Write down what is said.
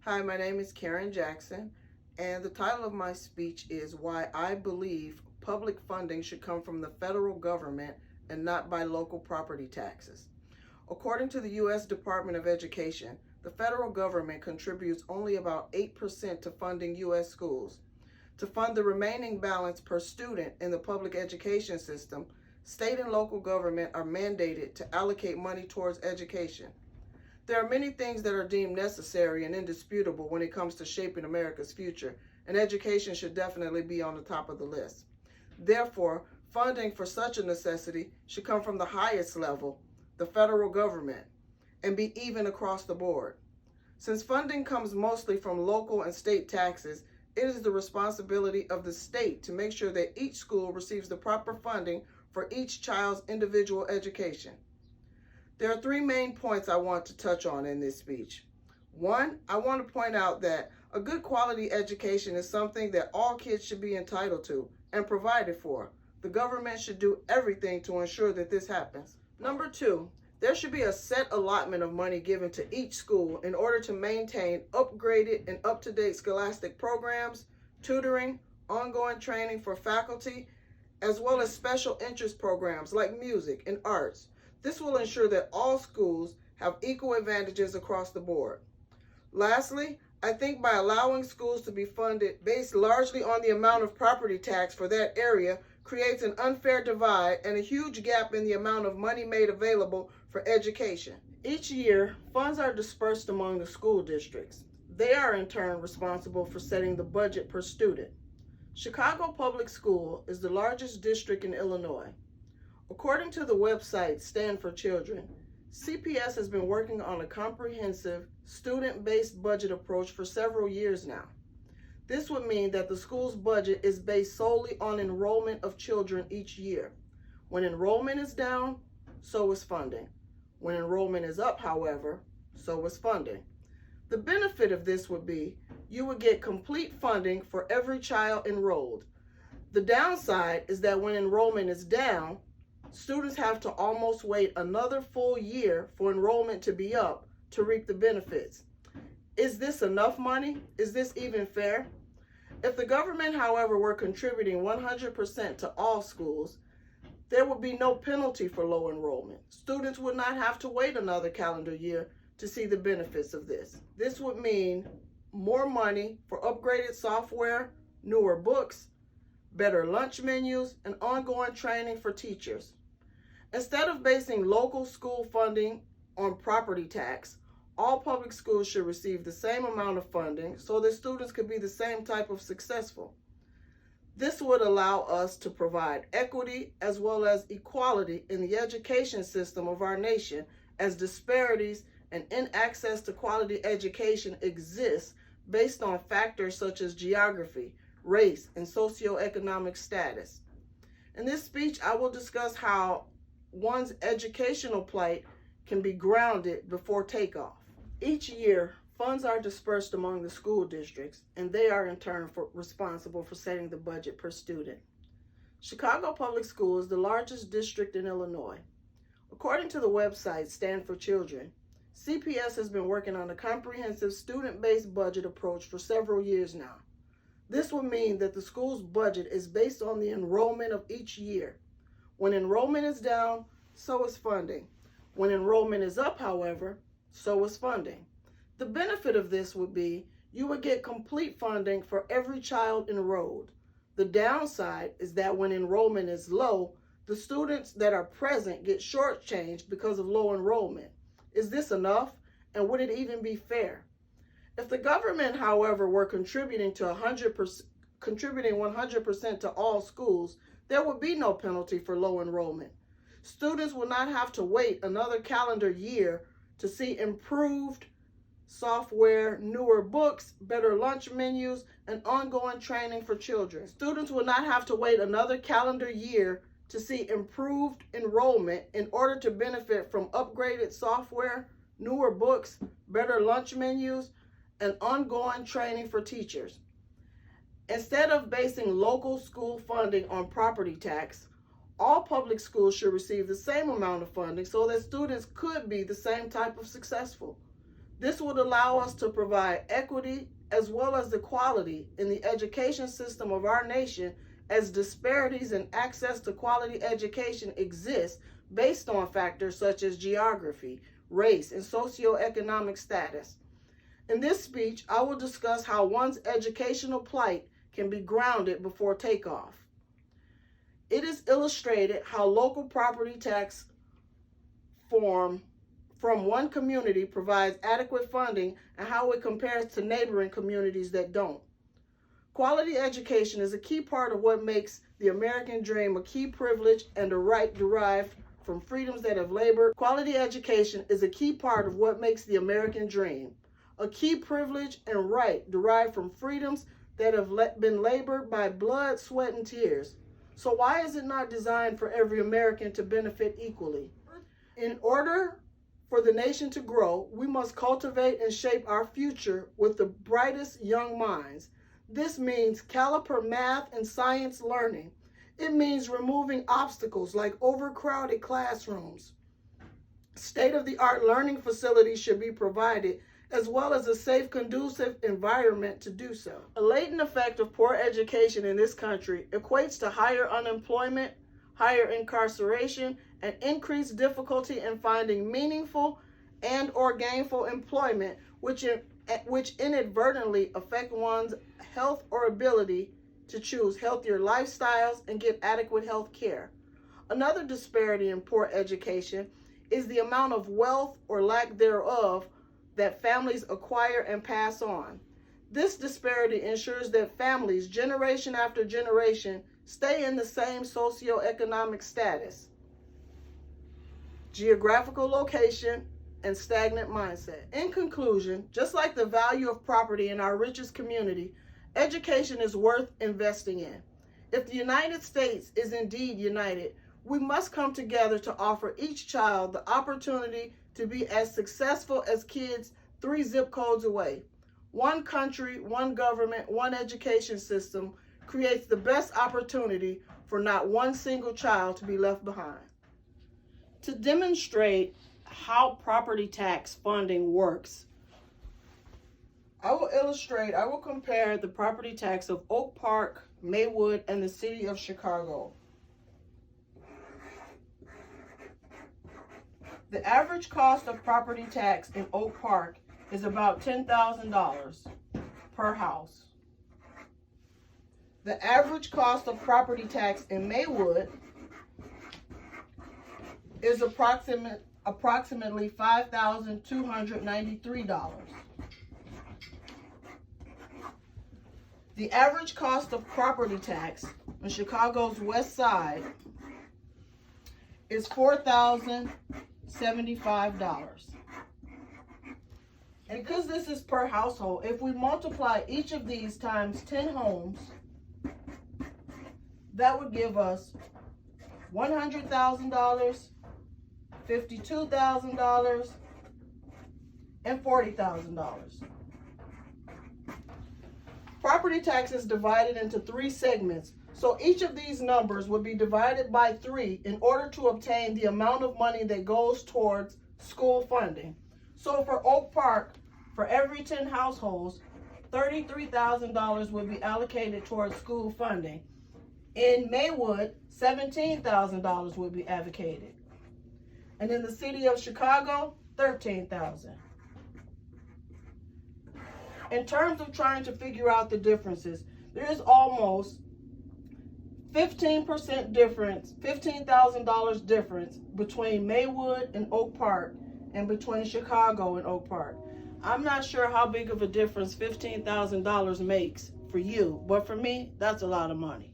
Hi, my name is Karen Jackson, and the title of my speech is Why I Believe Public Funding Should Come from the Federal Government and Not by Local Property Taxes. According to the U.S. Department of Education, the federal government contributes only about 8% to funding U.S. schools. To fund the remaining balance per student in the public education system, state and local government are mandated to allocate money towards education. There are many things that are deemed necessary and indisputable when it comes to shaping America's future, and education should definitely be on the top of the list. Therefore, funding for such a necessity should come from the highest level, the federal government, and be even across the board. Since funding comes mostly from local and state taxes, it is the responsibility of the state to make sure that each school receives the proper funding for each child's individual education. There are three main points I want to touch on in this speech. One, I want to point out that a good quality education is something that all kids should be entitled to and provided for. The government should do everything to ensure that this happens. Number two, there should be a set allotment of money given to each school in order to maintain upgraded and up-to-date scholastic programs, tutoring, ongoing training for faculty, as well as special interest programs like music and arts. This will ensure that all schools have equal advantages across the board. Lastly, I think by allowing schools to be funded based largely on the amount of property tax for that area creates an unfair divide and a huge gap in the amount of money made available for education. Each year, funds are dispersed among the school districts. They are in turn responsible for setting the budget per student. Chicago Public School is the largest district in Illinois. According to the website Stand for Children, CPS has been working on a comprehensive, student-based budget approach for several years now. This would mean that the school's budget is based solely on enrollment of children each year. When enrollment is down, so is funding. When enrollment is up, however, so is funding. The benefit of this would be you would get complete funding for every child enrolled. The downside is that when enrollment is down, students have to almost wait another full year for enrollment to be up to reap the benefits. Is this enough money? Is this even fair? If the government, however, were contributing 100% to all schools, there would be no penalty for low enrollment. Students would not have to wait another calendar year to see the benefits of this. This would mean more money for upgraded software, newer books, better lunch menus, and ongoing training for teachers. Instead of basing local school funding on property tax, all public schools should receive the same amount of funding so that students could be the same type of successful. This would allow us to provide equity as well as equality in the education system of our nation, as disparities and inaccess to quality education exists based on factors such as geography, race, and socioeconomic status. In this speech, I will discuss how one's educational plight can be grounded before takeoff. Each year, funds are dispersed among the school districts, and they are in turn responsible for setting the budget per student. Chicago Public School is the largest district in Illinois. According to the website Stand for Children, CPS has been working on a comprehensive student-based budget approach for several years now. This will mean that the school's budget is based on the enrollment of each year. When enrollment is down, so is funding. When enrollment is up, however, so is funding. The benefit of this would be you would get complete funding for every child enrolled. The downside is that when enrollment is low, the students that are present get shortchanged because of low enrollment. Is this enough? And would it even be fair? If the government, however, were contributing 100% to all schools, there would be no penalty for low enrollment. Students will not have to wait another calendar year to see improved software, newer books, better lunch menus, and ongoing training for children. Students will not have to wait another calendar year to see improved enrollment in order to benefit from upgraded software, newer books, better lunch menus, and ongoing training for teachers. Instead of basing local school funding on property tax, all public schools should receive the same amount of funding so that students could be the same type of successful. This would allow us to provide equity as well as equality in the education system of our nation, as disparities in access to quality education exist based on factors such as geography, race, and socioeconomic status. In this speech, I will discuss how one's educational plight can be grounded before takeoff. It is illustrated how local property tax from one community provides adequate funding and how it compares to neighboring communities that don't. Quality education is a key part of what makes the American dream a key privilege and a right derived from freedoms that have labored. Quality education is a key part of what makes the American dream a key privilege and right derived from freedoms that have been labored by blood, sweat, and tears. So why is it not designed for every American to benefit equally? In order for the nation to grow, we must cultivate and shape our future with the brightest young minds. This means caliper math and science learning. It means removing obstacles like overcrowded classrooms. State-of-the-art learning facilities should be provided, as well as a safe, conducive environment to do so. A latent effect of poor education in this country equates to higher unemployment, higher incarceration, and increased difficulty in finding meaningful and or gainful employment, which inadvertently affect one's health or ability to choose healthier lifestyles and get adequate health care. Another disparity in poor education is the amount of wealth or lack thereof that families acquire and pass on. This disparity ensures that families, generation after generation, stay in the same socioeconomic status, geographical location, and stagnant mindset. In conclusion, just like the value of property in our richest community, education is worth investing in. If the United States is indeed united, we must come together to offer each child the opportunity to be as successful as kids 3 zip codes away. One country, one government, one education system creates the best opportunity for not one single child to be left behind. To demonstrate how property tax funding works, I will compare the property tax of Oak Park, Maywood, and the city of Chicago. The average cost of property tax in Oak Park is about $10,000 per house. The average cost of property tax in Maywood is approximately $5,293. The average cost of property tax on Chicago's west side is $4,075. And because this is per household, if we multiply each of these times 10 homes, that would give us $100,000, $52,000, and $40,000. Property tax is divided into 3 segments, so each of these numbers would be divided by 3 in order to obtain the amount of money that goes towards school funding. So for Oak Park, for every 10 households, $33,000 would be allocated towards school funding. In Maywood, $17,000 would be allocated. And in the city of Chicago, $13,000. In terms of trying to figure out the differences, there is almost 15% difference, $15,000 difference between Maywood and Oak Park and between Chicago and Oak Park. I'm not sure how big of a difference $15,000 makes for you, but for me, that's a lot of money.